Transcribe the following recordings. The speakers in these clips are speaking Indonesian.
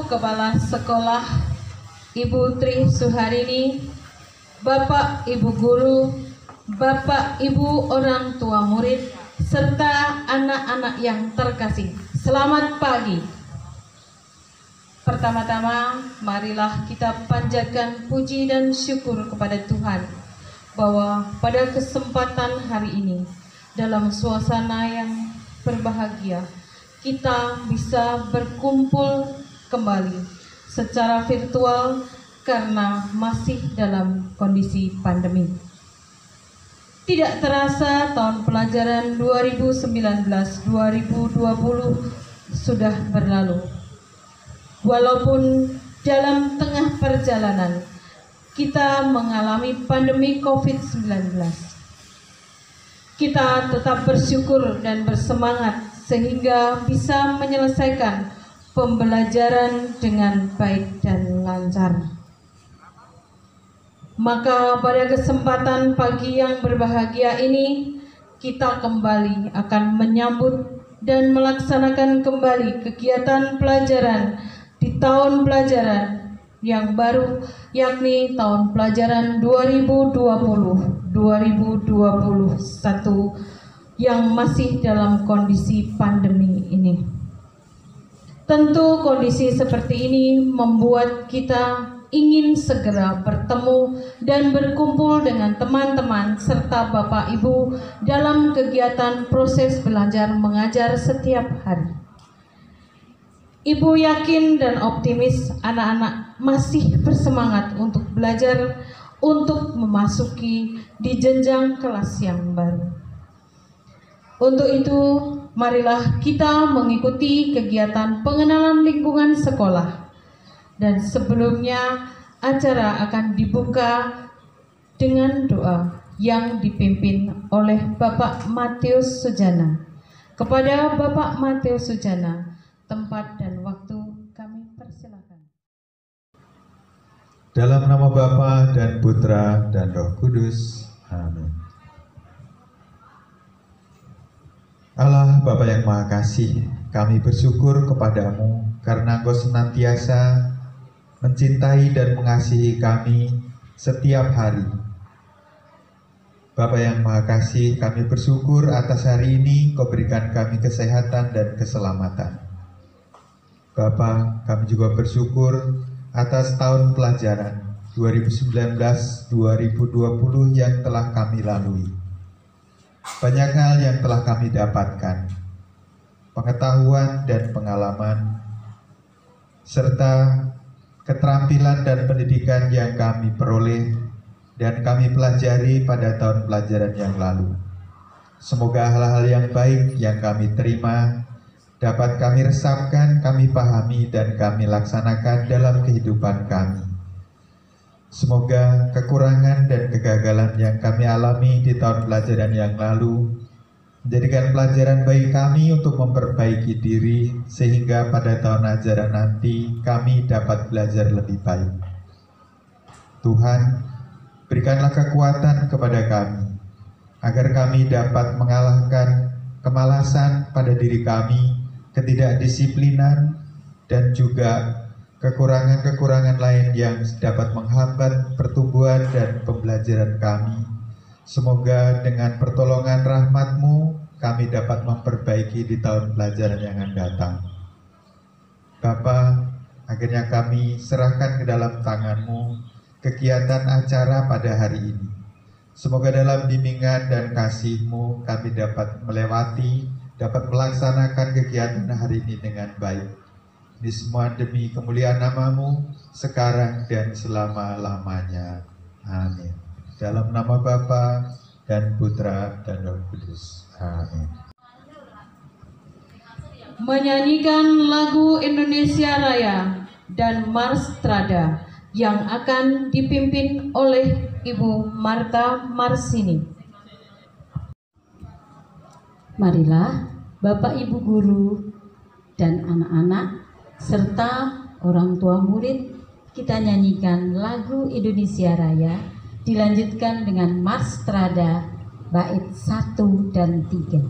Kepala Sekolah Ibu Tri Suharini, Bapak Ibu Guru, Bapak Ibu orang tua murid, serta anak-anak yang terkasih. Selamat pagi. Pertama-tama, marilah kita panjatkan puji dan syukur kepada Tuhan bahwa pada kesempatan hari ini, dalam suasana yang berbahagia, kita bisa berkumpul kembali secara virtual karena masih dalam kondisi pandemi. Tidak terasa tahun pelajaran 2019-2020 sudah berlalu. Walaupun dalam tengah perjalanan kita mengalami pandemi COVID-19, kita tetap bersyukur dan bersemangat sehingga bisa menyelesaikan pembelajaran dengan baik dan lancar. Maka pada kesempatan pagi yang berbahagia ini, kita kembali akan menyambut dan melaksanakan kembali kegiatan pelajaran di tahun pelajaran yang baru, yakni tahun pelajaran 2020-2021 yang masih dalam kondisi pandemi ini. Tentu kondisi seperti ini membuat kita ingin segera bertemu dan berkumpul dengan teman-teman serta Bapak Ibu dalam kegiatan proses belajar mengajar setiap hari. Ibu yakin dan optimis anak-anak masih bersemangat untuk belajar untuk memasuki di jenjang kelas yang baru. Untuk itu, marilah kita mengikuti kegiatan pengenalan lingkungan sekolah. Dan sebelumnya, acara akan dibuka dengan doa yang dipimpin oleh Bapak Matius Sujana. Kepada Bapak Matius Sujana, tempat dan waktu kami persilakan. Dalam nama Bapa dan Putra dan Roh Kudus. Amin. Allah Bapa yang Maha Kasih, kami bersyukur kepadamu karena Engkau senantiasa mencintai dan mengasihi kami setiap hari. Bapa yang Maha Kasih, kami bersyukur atas hari ini Kau berikan kami kesehatan dan keselamatan. Bapa, kami juga bersyukur atas tahun pelajaran 2019-2020 yang telah kami lalui. Banyak hal yang telah kami dapatkan, pengetahuan dan pengalaman, serta keterampilan dan pendidikan yang kami peroleh dan kami pelajari pada tahun pelajaran yang lalu. Semoga hal-hal yang baik yang kami terima dapat kami resapkan, kami pahami, dan kami laksanakan dalam kehidupan kami. Semoga kekurangan dan kegagalan yang kami alami di tahun pelajaran yang lalu menjadikan pelajaran bagi kami untuk memperbaiki diri, sehingga pada tahun ajaran nanti kami dapat belajar lebih baik. Tuhan, berikanlah kekuatan kepada kami, agar kami dapat mengalahkan kemalasan pada diri kami, ketidakdisiplinan, dan juga kekurangan-kekurangan lain yang dapat menghambat pertumbuhan dan pembelajaran kami. Semoga dengan pertolongan rahmat-Mu kami dapat memperbaiki di tahun pelajaran yang akan datang. Bapa, akhirnya kami serahkan ke dalam tangan-Mu kegiatan acara pada hari ini. Semoga dalam bimbingan dan kasih-Mu kami dapat melewati, dapat melaksanakan kegiatan hari ini dengan baik. Ini semua demi kemuliaan nama-Mu sekarang dan selama-lamanya. Amin. Dalam nama Bapa dan Putra dan Roh Kudus. Amin. Menyanyikan lagu Indonesia Raya dan Mars Trada yang akan dipimpin oleh Ibu Marta Marsini. Marilah Bapak Ibu guru dan anak-anak serta orang tua murid kita nyanyikan lagu Indonesia Raya, dilanjutkan dengan Mars Trada bait 1 dan 3.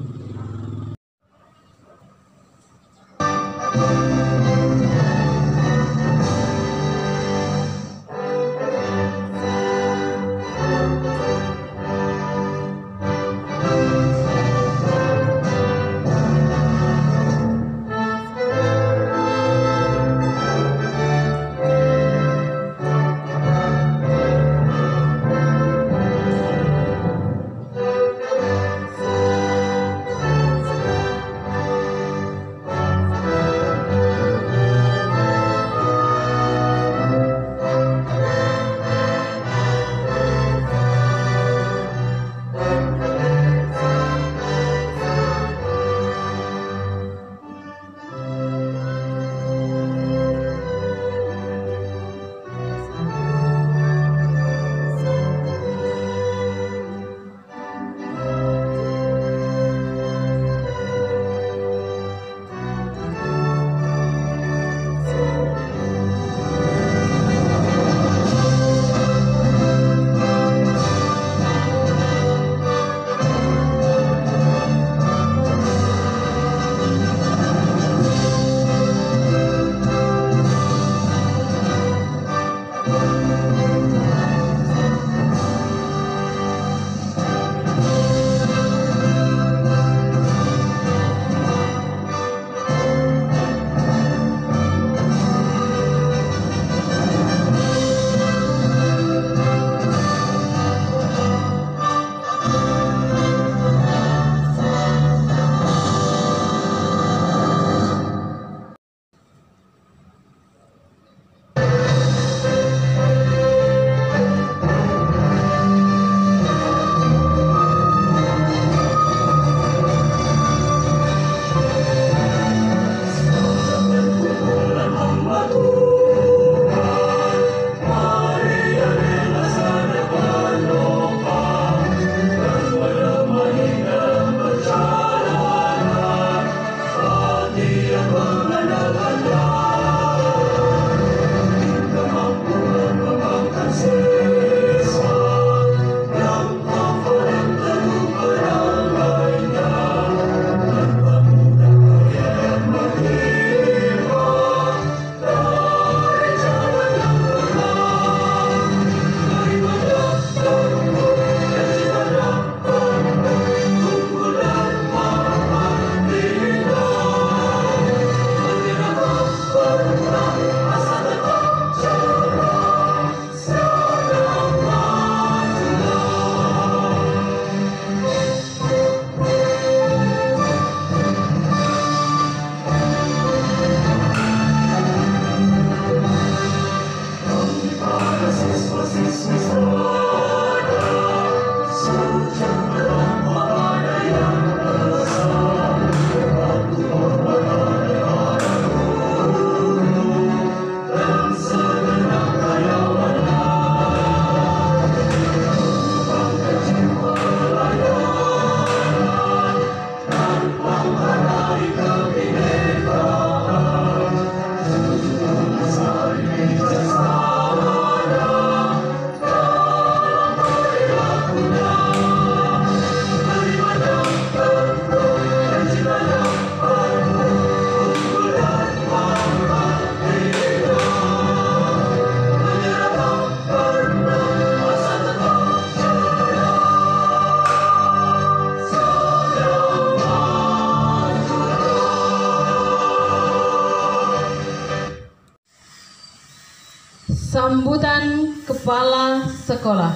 pemilihan kepala sekolah.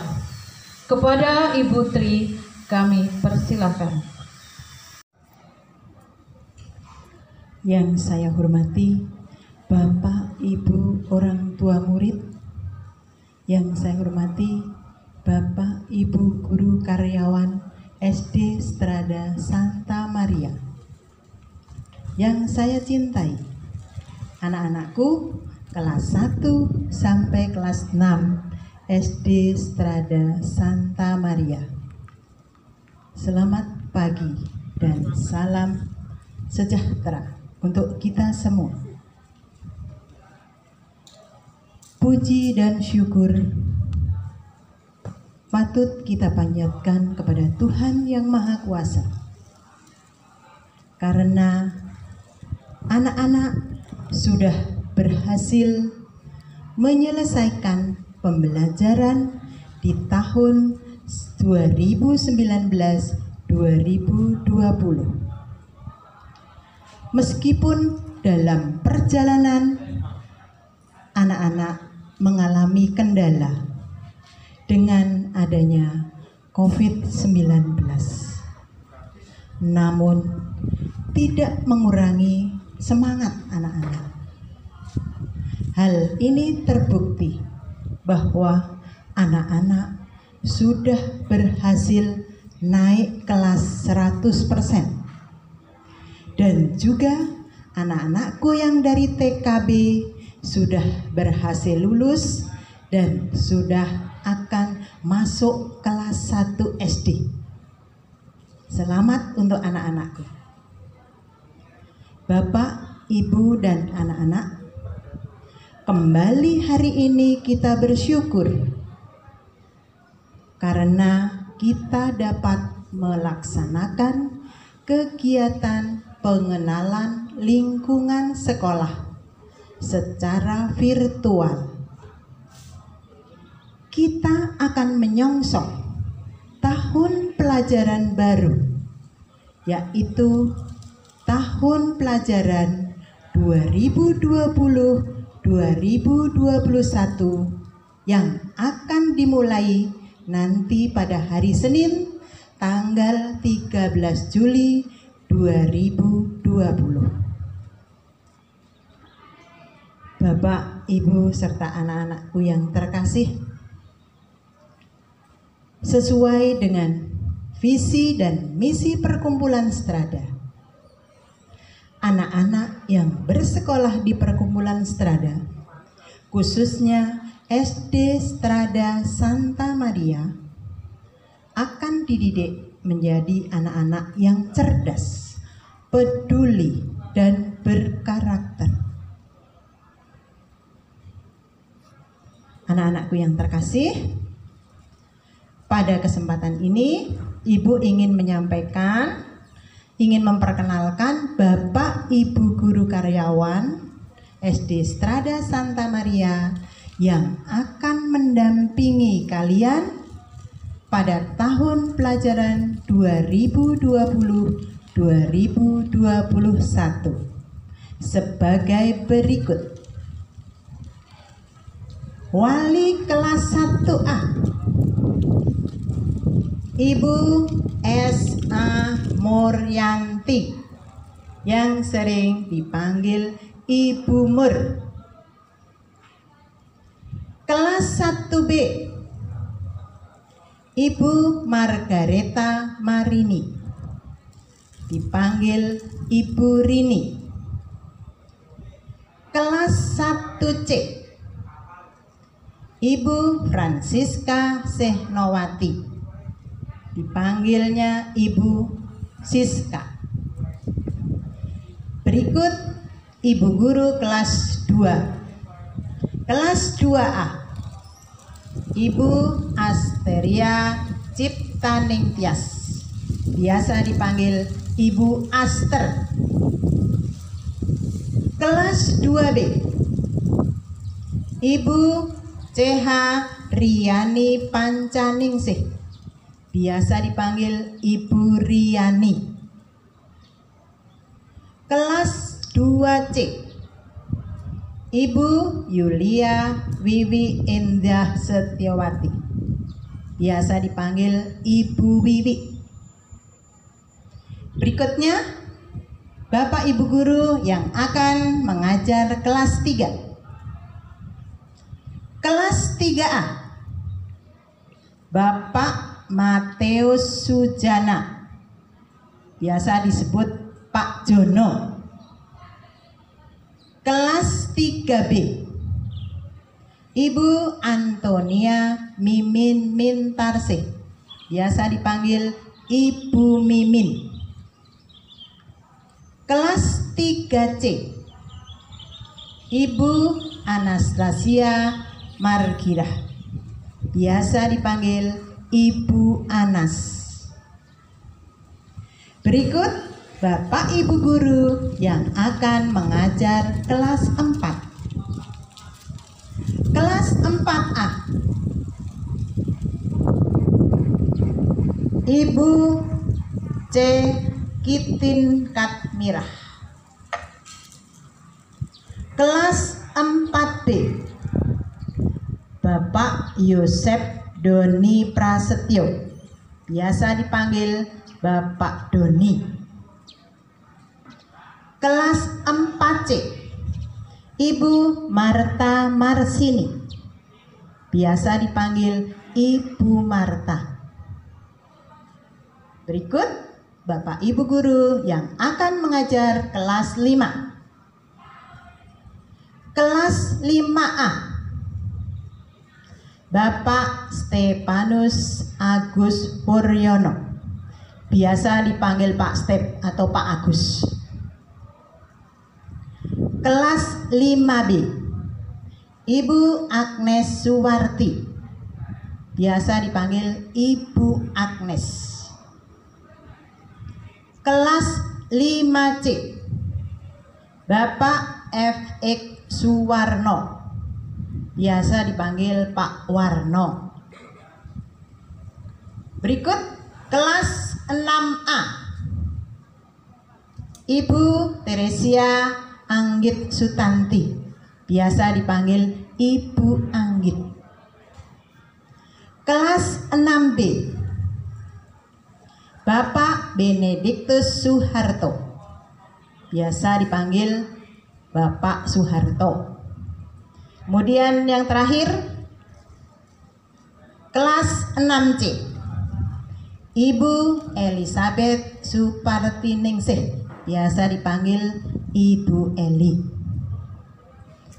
Kepada Ibu Tri kami persilakan. Yang saya hormati Bapak, Ibu, orang tua murid. Yang saya hormati Bapak, Ibu, guru karyawan SD Strada Santa Maria. Yang saya cintai anak-anakku kelas 1 sampai kelas 6 SD Strada Santa Maria. Selamat pagi dan salam sejahtera untuk kita semua. Puji dan syukur patut kita panjatkan kepada Tuhan yang Maha Kuasa, karena anak-anak sudah berhasil menyelesaikan pembelajaran di tahun 2019-2020. Meskipun dalam perjalanan anak-anak mengalami kendala dengan adanya COVID-19, namun tidak mengurangi semangat anak-anak. Hal ini terbukti bahwa anak-anak sudah berhasil naik kelas 100%. Dan juga anak-anakku yang dari TKB sudah berhasil lulus dan sudah akan masuk kelas 1 SD. Selamat untuk anak-anakku. Bapak, Ibu, dan anak-anak, kembali hari ini kita bersyukur karena kita dapat melaksanakan kegiatan pengenalan lingkungan sekolah secara virtual. Kita akan menyongsong tahun pelajaran baru, yaitu tahun pelajaran 2020-2021 yang akan dimulai nanti pada hari Senin tanggal 13 Juli 2020. Bapak, Ibu, serta anak-anakku yang terkasih, sesuai dengan visi dan misi perkumpulan Strada, anak-anak yang bersekolah di perkumpulan Strada, khususnya SD Strada Santa Maria, akan dididik menjadi anak-anak yang cerdas, peduli, dan berkarakter. Anak-anakku yang terkasih, pada kesempatan ini Ibu ingin memperkenalkan Bapak Ibu guru karyawan SD Strada Santa Maria yang akan mendampingi kalian pada tahun pelajaran 2020-2021 sebagai berikut. Wali kelas 1A, Ibu S.A. Muryanti, yang sering dipanggil Ibu Mur. Kelas 1B, Ibu Margareta Marini, dipanggil Ibu Rini. Kelas 1C, Ibu Francisca Sehnowati, dipanggilnya Ibu Siska. Berikut Ibu guru kelas 2. Kelas 2A, Ibu Asteria Ciptaningtyas, biasa dipanggil Ibu Aster. Kelas 2B, Ibu CH Riani Pancaningsih, biasa dipanggil Ibu Riani. Kelas 2C, Ibu Yulia Wiwi Indah Setiawati, biasa dipanggil Ibu Wiwi. Berikutnya, Bapak Ibu Guru yang akan mengajar kelas 3. Kelas 3A, Bapak Mateus Sujana, biasa disebut Pak Jono. Kelas 3B, Ibu Antonia Mimin Mintarsih, biasa dipanggil Ibu Mimin. Kelas 3C, Ibu Anastasia Margirah, biasa dipanggil Ibu Anas. Berikut Bapak Ibu Guru yang akan mengajar kelas 4. Kelas 4A, Ibu C. Kitin Katmirah. Kelas 4B, Bapak Yosep Doni Prasetyo, biasa dipanggil Bapak Doni. Kelas 4C, Ibu Marta Marsini, biasa dipanggil Ibu Marta. Berikut Bapak Ibu Guru yang akan mengajar kelas 5. Kelas 5A, Bapak Stefanus Agus Puryono, biasa dipanggil Pak Step atau Pak Agus. Kelas 5B, Ibu Agnes Suwarti, biasa dipanggil Ibu Agnes. Kelas 5C, Bapak F.X. Suwarno, biasa dipanggil Pak Warno. Berikut kelas 6A, Ibu Teresia Anggit Sutanti, biasa dipanggil Ibu Anggit. Kelas 6B, Bapak Benediktus Suharto, biasa dipanggil Bapak Suharto. Kemudian yang terakhir, kelas 6C, Ibu Elizabeth Supartiningsih, biasa dipanggil Ibu Eli.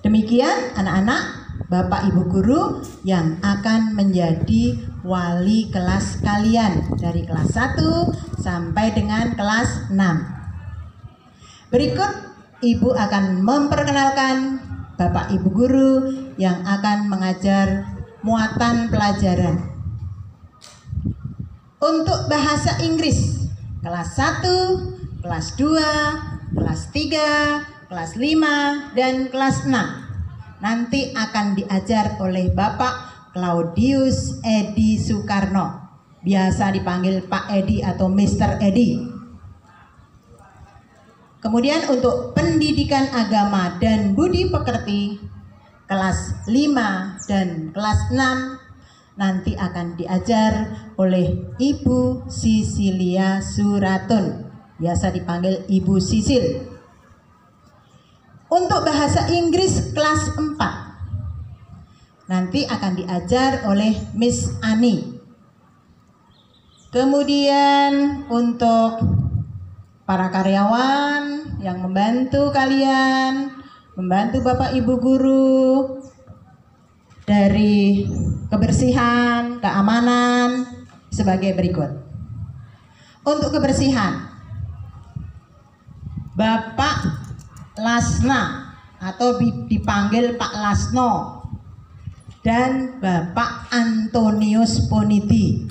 Demikian anak-anak, Bapak Ibu Guru yang akan menjadi wali kelas kalian dari kelas 1 sampai dengan kelas 6. Berikut Ibu akan memperkenalkan Bapak Ibu Guru yang akan mengajar muatan pelajaran. Untuk bahasa Inggris kelas 1, kelas 2, kelas 3, kelas 5, dan kelas 6 nanti akan diajar oleh Bapak Claudius Edi Soekarno, biasa dipanggil Pak Edi atau Mr. Edi. Kemudian untuk pendidikan agama dan budi pekerti kelas 5 dan kelas 6 nanti akan diajar oleh Ibu Sisilia Suratun, biasa dipanggil Ibu Sisil. Untuk bahasa Inggris kelas 4 nanti akan diajar oleh Miss Ani. Kemudian untuk para karyawan yang membantu kalian, membantu Bapak Ibu Guru dari kebersihan, keamanan sebagai berikut. Untuk kebersihan, Bapak Lasna atau dipanggil Pak Lasno dan Bapak Antonius Poniti,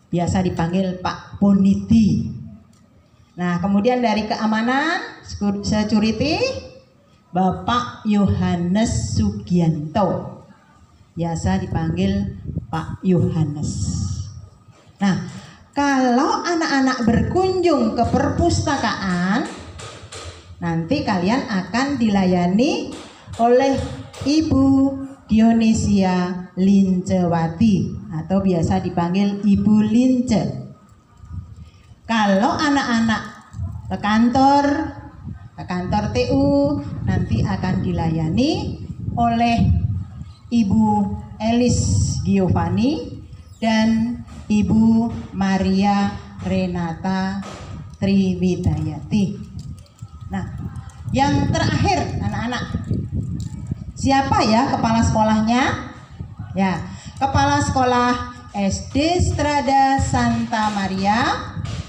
biasa dipanggil Pak Poniti. Nah, kemudian dari keamanan security, Bapak Yohanes Sugianto, biasa dipanggil Pak Yohanes. Nah, kalau anak-anak berkunjung ke perpustakaan, nanti kalian akan dilayani oleh Ibu Dionisia Lincewati atau biasa dipanggil Ibu Lince. Kalau anak-anak ke kantor TU nanti akan dilayani oleh Ibu Elis Giovanni dan Ibu Maria Renata Triwidayati. Nah, yang terakhir anak-anak, siapa ya kepala sekolahnya? Ya, kepala sekolah SD Strada Santa Maria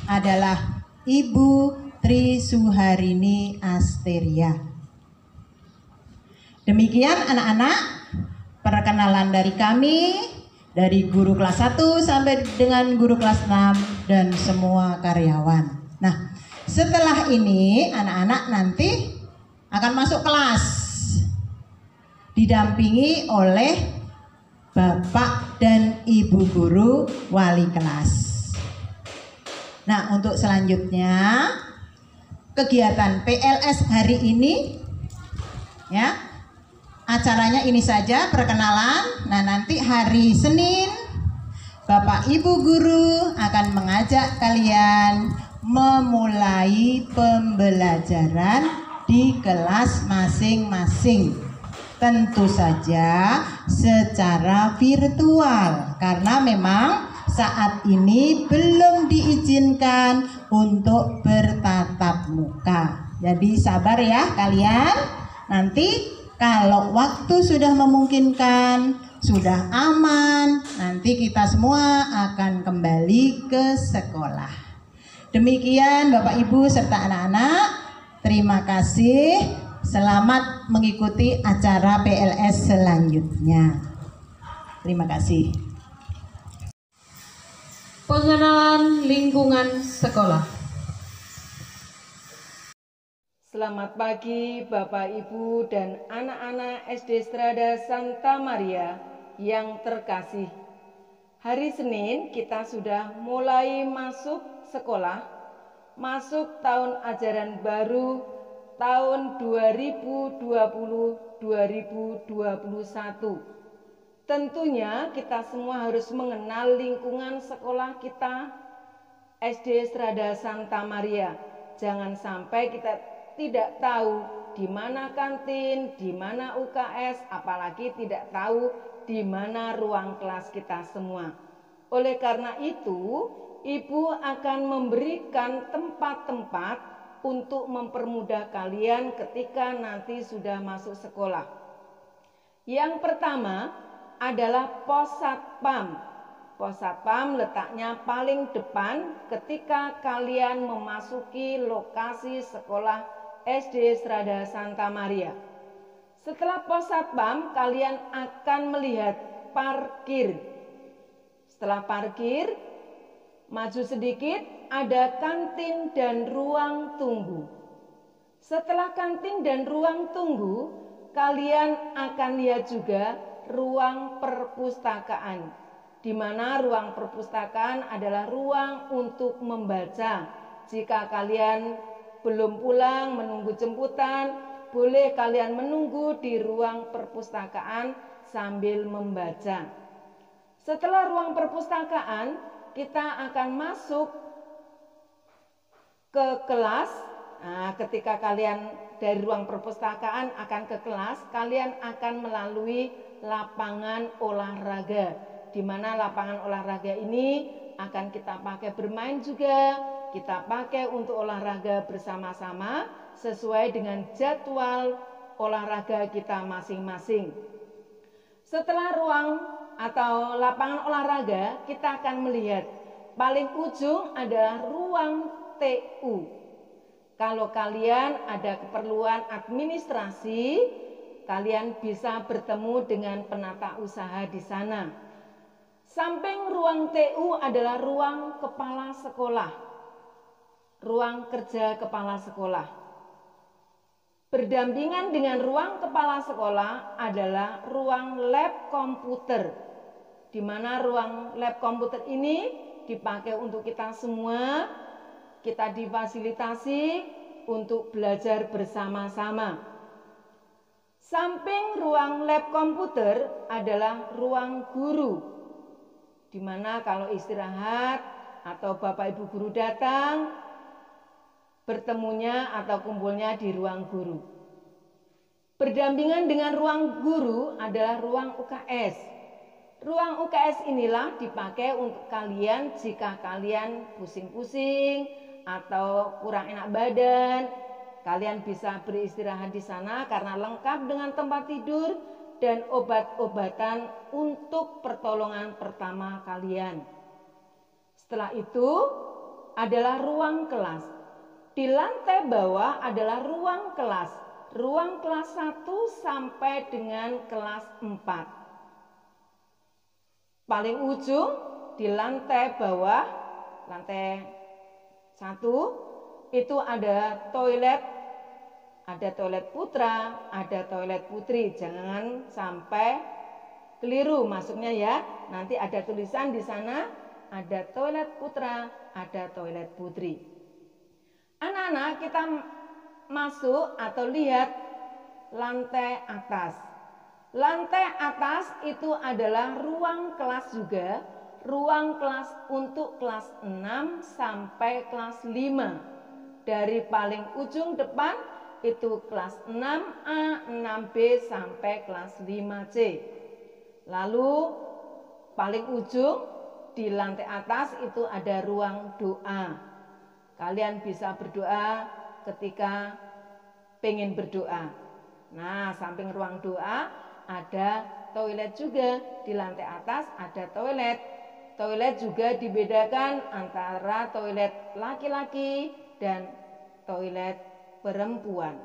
adalah Ibu Tri Suharini Asteria. Demikian anak-anak perkenalan dari kami, dari guru kelas 1 sampai dengan guru kelas 6 dan semua karyawan. Nah, setelah ini anak-anak nanti akan masuk kelas didampingi oleh Bapak dan Ibu guru wali kelas. Nah, untuk selanjutnya kegiatan PLS hari ini ya, acaranya ini saja perkenalan. Nah, nanti hari Senin Bapak Ibu guru akan mengajak kalian memulai pembelajaran di kelas masing-masing. Tentu saja secara virtual karena memang saat ini belum diizinkan untuk bertatap muka. Jadi sabar ya kalian. Nanti kalau waktu sudah memungkinkan, sudah aman, nanti kita semua akan kembali ke sekolah. Demikian Bapak Ibu serta anak-anak, terima kasih. Selamat mengikuti acara PLS selanjutnya. Terima kasih. Pengenalan lingkungan sekolah. Selamat pagi Bapak Ibu dan anak-anak SD Strada Santa Maria yang terkasih. Hari Senin kita sudah mulai masuk sekolah, masuk tahun ajaran baru tahun 2020-2021. Tentunya kita semua harus mengenal lingkungan sekolah kita SD Strada Santa Maria. Jangan sampai kita tidak tahu di mana kantin, di mana UKS, apalagi tidak tahu di mana ruang kelas kita semua. Oleh karena itu, Ibu akan memberikan tempat-tempat untuk mempermudah kalian ketika nanti sudah masuk sekolah. Yang pertama adalah pos satpam. Pos satpam letaknya paling depan ketika kalian memasuki lokasi sekolah SD Strada Santa Maria. Setelah pos satpam, kalian akan melihat parkir. Setelah parkir, maju sedikit, ada kantin dan ruang tunggu. Setelah kantin dan ruang tunggu, kalian akan lihat juga ruang perpustakaan, di mana ruang perpustakaan adalah ruang untuk membaca. Jika kalian belum pulang menunggu jemputan, boleh kalian menunggu di ruang perpustakaan sambil membaca. Setelah ruang perpustakaan, kita akan masuk ke kelas. Nah, ketika kalian dari ruang perpustakaan akan ke kelas, kalian akan melalui lapangan olahraga, di mana lapangan olahraga ini akan kita pakai bermain juga, kita pakai untuk olahraga bersama-sama sesuai dengan jadwal olahraga kita masing-masing. Setelah ruang atau lapangan olahraga, kita akan melihat paling ujung adalah ruang TU. Kalau kalian ada keperluan administrasi, kalian bisa bertemu dengan penata usaha di sana. Samping ruang TU adalah ruang kepala sekolah, ruang kerja kepala sekolah. Berdampingan dengan ruang kepala sekolah adalah ruang lab komputer, di mana ruang lab komputer ini dipakai untuk kita semua. Kita difasilitasi untuk belajar bersama-sama. Samping ruang lab komputer adalah ruang guru, di mana kalau istirahat atau Bapak Ibu guru datang, bertemunya atau kumpulnya di ruang guru. Berdampingan dengan ruang guru adalah ruang UKS. Ruang UKS inilah dipakai untuk kalian jika kalian pusing-pusing atau kurang enak badan. Kalian bisa beristirahat di sana karena lengkap dengan tempat tidur dan obat-obatan untuk pertolongan pertama kalian. Setelah itu adalah ruang kelas. Di lantai bawah adalah ruang kelas. Ruang kelas 1 sampai dengan kelas 4. Paling ujung di lantai bawah, lantai 1, itu ada toilet. Ada toilet putra, ada toilet putri. Jangan sampai keliru masuknya ya. Nanti ada tulisan di sana, ada toilet putra, ada toilet putri. Anak-anak, kita masuk atau lihat lantai atas. Lantai atas itu adalah ruang kelas juga. Ruang kelas untuk kelas 6 sampai kelas 5. Dari paling ujung depan itu kelas 6A, 6B sampai kelas 5C. Lalu paling ujung di lantai atas itu ada ruang doa. Kalian bisa berdoa ketika pengen berdoa. Nah, samping ruang doa ada toilet juga. Di lantai atas ada toilet. Toilet juga dibedakan antara toilet laki-laki dan toilet perempuan.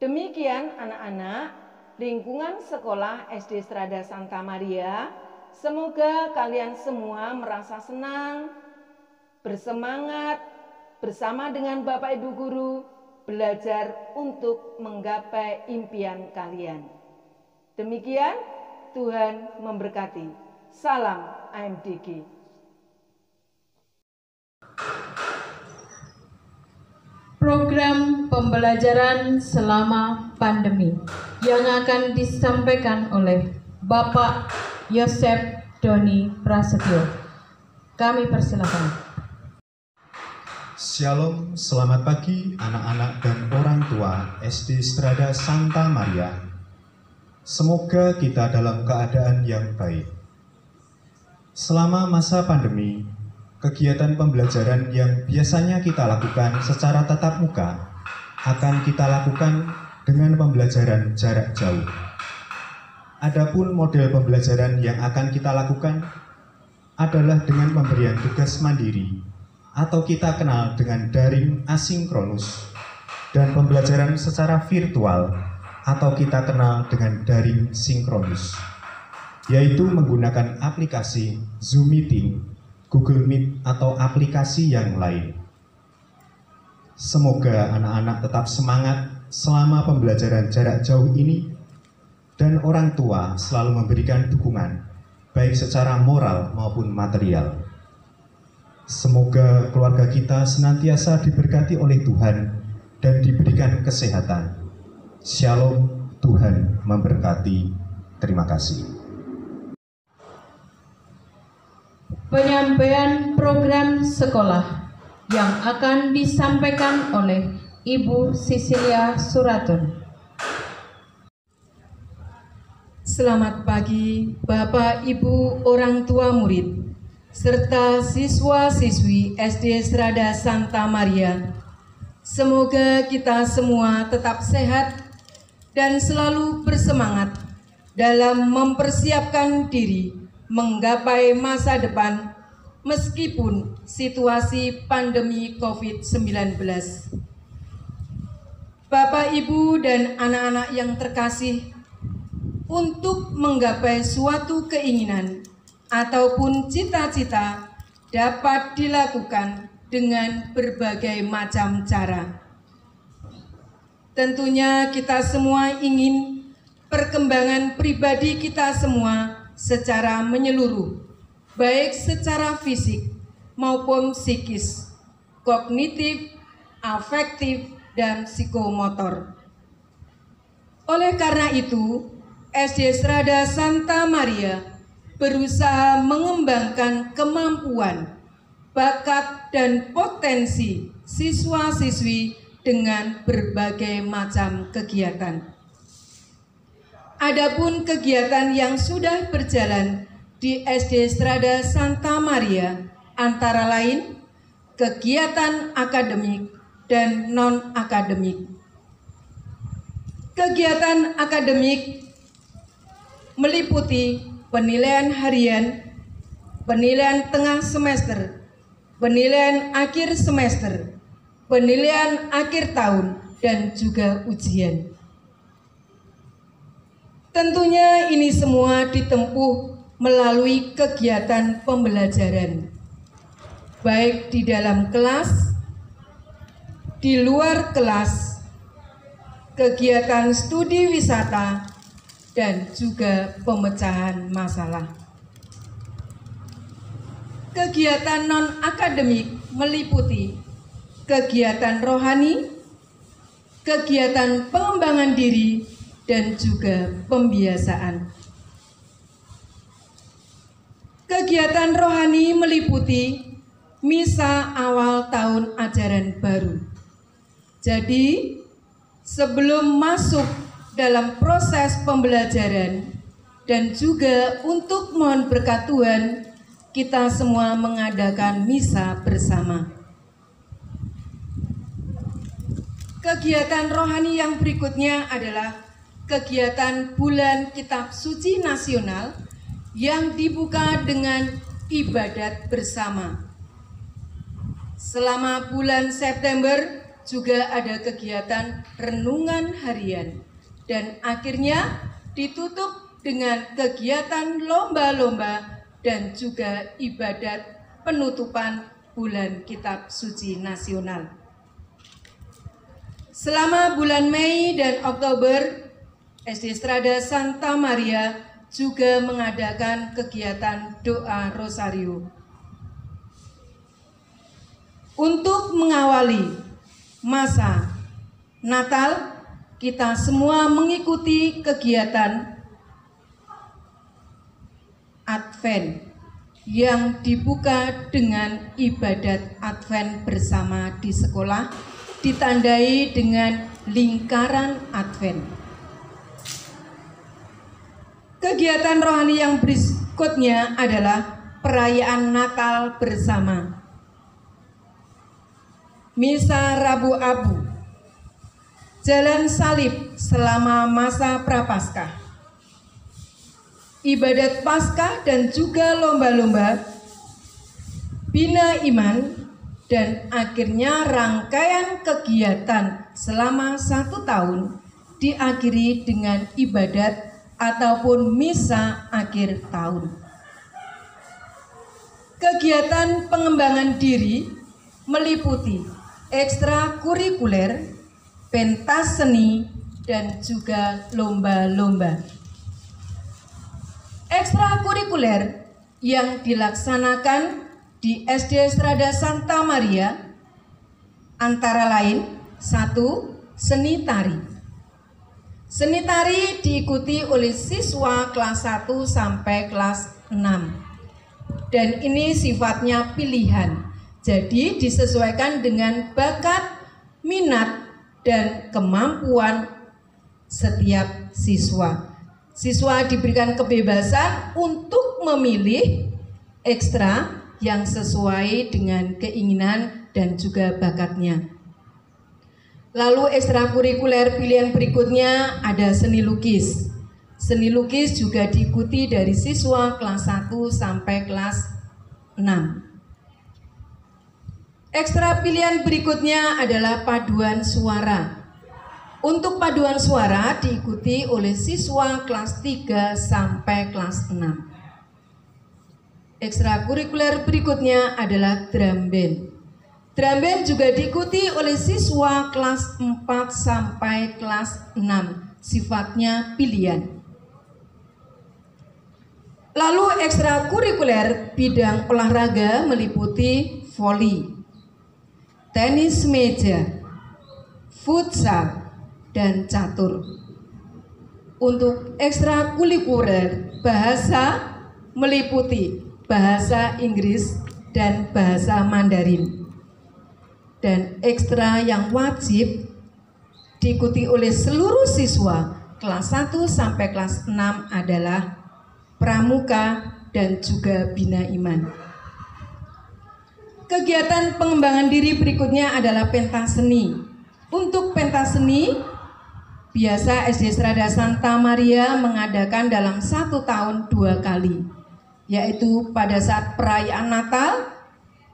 Demikian anak-anak, lingkungan sekolah SD Strada Santa Maria. Semoga kalian semua merasa senang, bersemangat, bersama dengan Bapak Ibu Guru, belajar untuk menggapai impian kalian. Demikian, Tuhan memberkati. Salam AMDG. Program pembelajaran selama pandemi yang akan disampaikan oleh Bapak Yosef Doni Prasetyo. Kami persilakan. Shalom, selamat pagi anak-anak dan orang tua SD Strada Santa Maria. Semoga kita dalam keadaan yang baik. Selama masa pandemi, kegiatan pembelajaran yang biasanya kita lakukan secara tatap muka akan kita lakukan dengan pembelajaran jarak jauh. Adapun model pembelajaran yang akan kita lakukan adalah dengan pemberian tugas mandiri atau kita kenal dengan daring asinkronus, dan pembelajaran secara virtual atau kita kenal dengan daring sinkronus, yaitu menggunakan aplikasi Zoom Meeting, Google Meet, atau aplikasi yang lain. Semoga anak-anak tetap semangat selama pembelajaran jarak jauh ini, dan orang tua selalu memberikan dukungan, baik secara moral maupun material. Semoga keluarga kita senantiasa diberkati oleh Tuhan dan diberikan kesehatan. Shalom, Tuhan memberkati. Terima kasih. Penyampaian program sekolah yang akan disampaikan oleh Ibu Sisilia Suratun. Selamat pagi Bapak Ibu orang tua murid serta siswa-siswi SD Strada Santa Maria. Semoga kita semua tetap sehat dan selalu bersemangat dalam mempersiapkan diri menggapai masa depan meskipun situasi pandemi COVID-19. Bapak, Ibu, dan anak-anak yang terkasih, untuk menggapai suatu keinginan ataupun cita-cita dapat dilakukan dengan berbagai macam cara. Tentunya kita semua ingin perkembangan pribadi kita semua secara menyeluruh, baik secara fisik maupun psikis, kognitif, afektif, dan psikomotor. Oleh karena itu, SD Strada Santa Maria berusaha mengembangkan kemampuan, bakat, dan potensi siswa-siswi dengan berbagai macam kegiatan. Adapun kegiatan yang sudah berjalan di SD Strada Santa Maria antara lain kegiatan akademik dan non-akademik. Kegiatan akademik meliputi penilaian harian, penilaian tengah semester, penilaian akhir semester, penilaian akhir tahun, dan juga ujian. Tentunya ini semua ditempuh melalui kegiatan pembelajaran, baik di dalam kelas, di luar kelas, kegiatan studi wisata, dan juga pemecahan masalah. Kegiatan non-akademik meliputi kegiatan rohani, kegiatan pengembangan diri, dan juga pembiasaan. Kegiatan rohani meliputi misa awal tahun ajaran baru. Jadi, sebelum masuk dalam proses pembelajaran dan juga untuk mohon berkat Tuhan, kita semua mengadakan misa bersama. Kegiatan rohani yang berikutnya adalah kegiatan Bulan Kitab Suci Nasional yang dibuka dengan ibadat bersama. Selama bulan September juga ada kegiatan renungan harian dan akhirnya ditutup dengan kegiatan lomba-lomba dan juga ibadat penutupan Bulan Kitab Suci Nasional. Selama bulan Mei dan Oktober, SD Strada Santa Maria juga mengadakan kegiatan doa rosario. Untuk mengawali masa Natal, kita semua mengikuti kegiatan Advent yang dibuka dengan ibadat Advent bersama di sekolah, ditandai dengan lingkaran Advent. Kegiatan rohani yang berikutnya adalah perayaan Natal bersama. Misa Rabu Abu, Jalan Salib selama masa Prapaskah, ibadat Paskah dan juga lomba-lomba, bina iman, dan akhirnya rangkaian kegiatan selama 1 tahun diakhiri dengan ibadat ataupun misa akhir tahun. Kegiatan pengembangan diri meliputi ekstrakurikuler, pentas seni, dan juga lomba-lomba. Ekstrakurikuler yang dilaksanakan di SD Strada Santa Maria antara lain 1. Seni tari. Seni tari diikuti oleh siswa kelas 1 sampai kelas 6. Dan ini sifatnya pilihan. Jadi disesuaikan dengan bakat, minat, dan kemampuan setiap siswa. Siswa diberikan kebebasan untuk memilih ekstra yang sesuai dengan keinginan dan juga bakatnya. Lalu ekstrakurikuler pilihan berikutnya ada seni lukis. Seni lukis juga diikuti dari siswa kelas 1 sampai kelas 6. Ekstra pilihan berikutnya adalah paduan suara. Untuk paduan suara diikuti oleh siswa kelas 3 sampai kelas 6. Ekstrakurikuler berikutnya adalah drum band. Drum band juga diikuti oleh siswa kelas 4 sampai kelas 6, sifatnya pilihan. Lalu ekstrakurikuler bidang olahraga meliputi voli, tenis meja, futsal, dan catur. untuk ekstrakurikuler bahasa meliputi bahasa Inggris dan bahasa Mandarin. Dan ekstra yang wajib diikuti oleh seluruh siswa kelas 1 sampai kelas 6 adalah pramuka dan juga bina iman. Kegiatan pengembangan diri berikutnya adalah pentas seni. Untuk pentas seni, biasa SD Strada Santa Maria mengadakan dalam 1 tahun 2 kali, yaitu pada saat perayaan Natal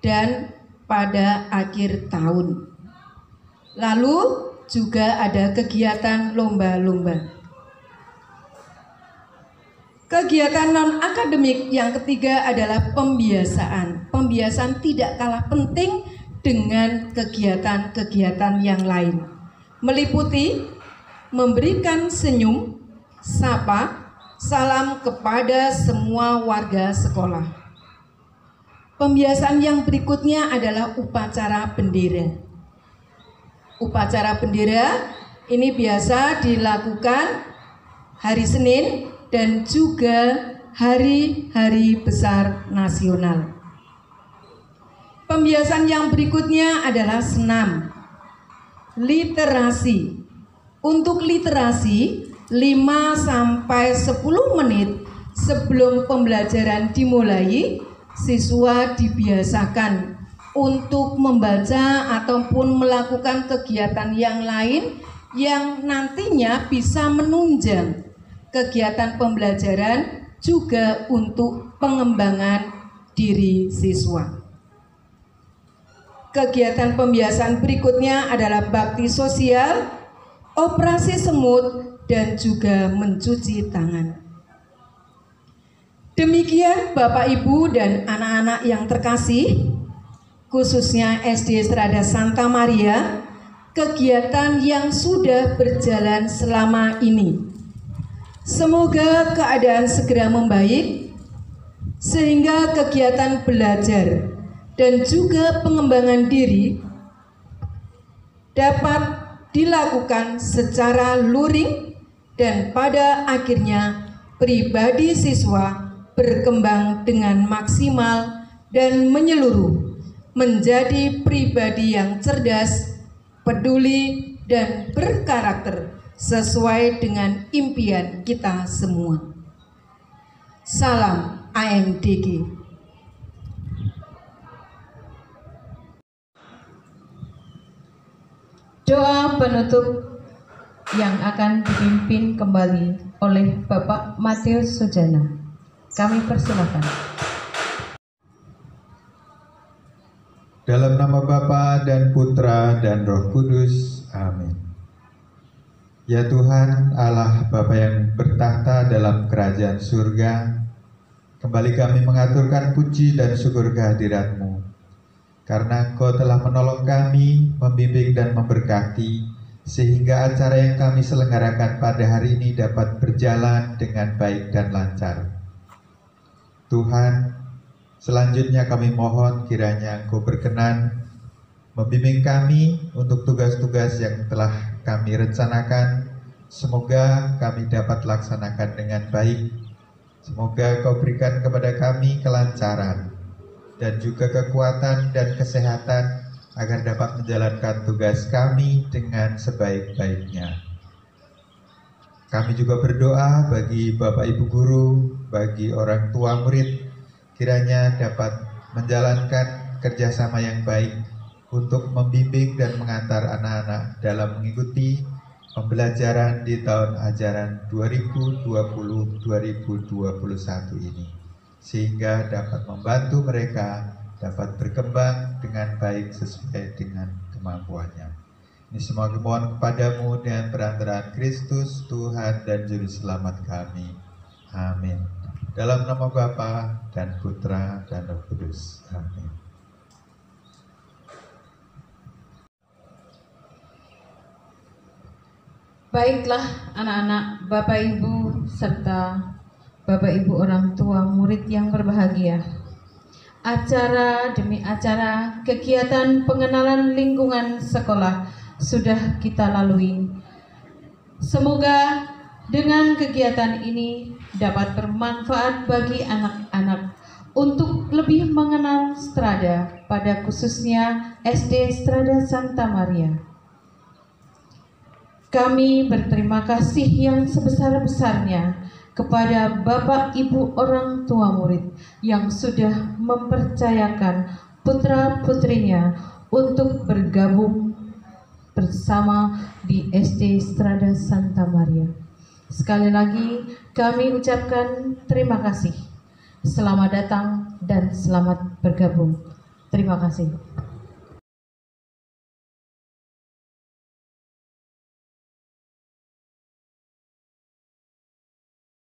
dan pada akhir tahun. Lalu juga ada kegiatan lomba-lomba. Kegiatan non-akademik yang ketiga adalah pembiasaan. Pembiasaan tidak kalah penting dengan kegiatan-kegiatan yang lain. Meliputi memberikan senyum, sapa, salam kepada semua warga sekolah. Pembiasaan yang berikutnya adalah upacara bendera. Upacara bendera ini biasa dilakukan hari Senin dan juga hari-hari besar nasional. Pembiasaan yang berikutnya adalah senam, literasi. Untuk literasi, 5-10 menit sebelum pembelajaran dimulai, siswa dibiasakan untuk membaca ataupun melakukan kegiatan yang lain yang nantinya bisa menunjang kegiatan pembelajaran juga untuk pengembangan diri siswa. Kegiatan pembiasaan berikutnya adalah bakti sosial, operasi semut, dan juga mencuci tangan. Demikian Bapak Ibu dan anak-anak yang terkasih, khususnya SD Strada Santa Maria, kegiatan yang sudah berjalan selama ini. Semoga keadaan segera membaik, sehingga kegiatan belajar dan juga pengembangan diri dapat dilakukan secara luring dan pada akhirnya pribadi siswa berkembang dengan maksimal dan menyeluruh menjadi pribadi yang cerdas, peduli, dan berkarakter sesuai dengan impian kita semua. Salam AMDG. Doa penutup yang akan dipimpin kembali oleh Bapak Matius Sujana. Kami persilakan. Dalam nama Bapa dan Putra dan Roh Kudus. Amin. Ya Tuhan Allah Bapa yang bertahta dalam kerajaan surga, kembali kami mengaturkan puji dan syukur kehadirat-Mu, karena Engkau telah menolong kami, membimbing dan memberkati, sehingga acara yang kami selenggarakan pada hari ini dapat berjalan dengan baik dan lancar. Tuhan, selanjutnya kami mohon kiranya Engkau berkenan membimbing kami untuk tugas-tugas yang telah kami rencanakan. Semoga kami dapat laksanakan dengan baik. Semoga Kau berikan kepada kami kelancaran dan juga kekuatan dan kesehatan agar dapat menjalankan tugas kami dengan sebaik-baiknya. Kami juga berdoa bagi Bapak Ibu Guru, bagi orang tua murid, kiranya dapat menjalankan kerjasama yang baik untuk membimbing dan mengantar anak-anak dalam mengikuti pembelajaran di tahun ajaran 2020-2021 ini, sehingga dapat membantu mereka dapat berkembang dengan baik sesuai dengan kemampuannya. Ini semua dimohon kepadamu dengan perantaraan Kristus, Tuhan dan Juru Selamat kami. Amin. Dalam nama Bapa dan Putra dan Roh Kudus. Amin. Baiklah anak-anak, Bapak Ibu serta Bapak Ibu orang tua murid yang berbahagia. Acara demi acara kegiatan pengenalan lingkungan sekolah sudah kita lalui. Semoga Dengan kegiatan ini dapat bermanfaat bagi anak-anak untuk lebih mengenal Strada, pada khususnya SD Strada Santa Maria. Kami berterima kasih yang sebesar-besarnya kepada Bapak Ibu orang tua murid yang sudah mempercayakan putra-putrinya untuk bergabung bersama di SD Strada Santa Maria. Sekali lagi kami ucapkan terima kasih. Selamat datang dan selamat bergabung. Terima kasih.